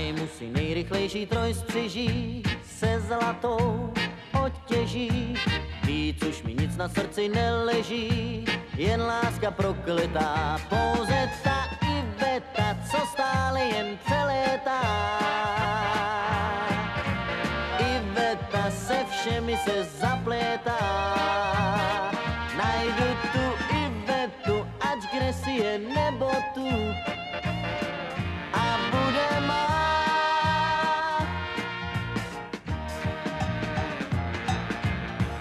Najmu si nejrychlejší trojspřiží se zlatou otěží. Víc už mi nic na srdci neleží, jen láska prokletá, pouze ta Iveta, co stále jen přelétá. Iveta se všemi se zaplétá, najdu tu Ivetu, ať kde si je nebo tu, a bude má.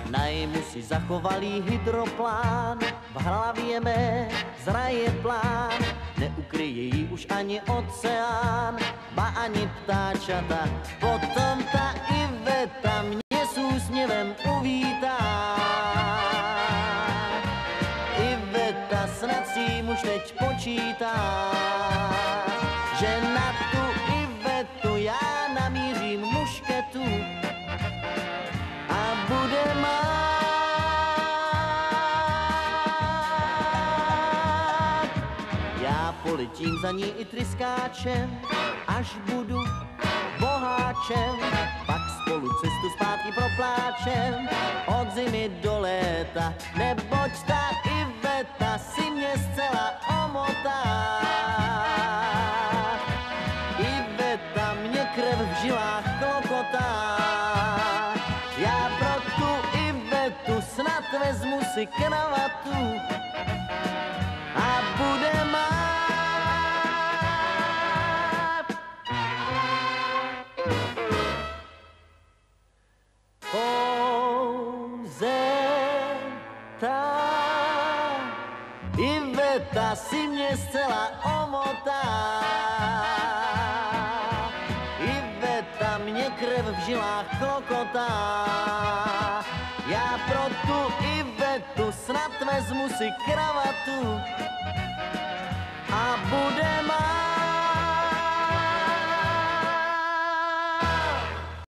Najmu si zachovalý hydroplán, v hlavě mé zraje plán, neukryje ji už ani oceán, ba ani ptáčata. Potom ta Iveta mě s úsměvem uvítá. Iveta snad si už teď počítá, že na tu Ivetu já namířím mušketu a bude mát. Já poletím za ní i tryskáčem, až budu boháčem, pak spolu cestu zpátky propláčem, od zimy do léta, neboť ta Iveta si mě zcela omotá. Iveta mě krev v žilách klokotá, já pro tu Ivetu snad vezmu si kravatu a bude mát. Pouze ta Iveta si mě zcela omotá. Iveta mě krev v žilách klokotá, já pro tu Ivetu snad vezmu si kravatu a bude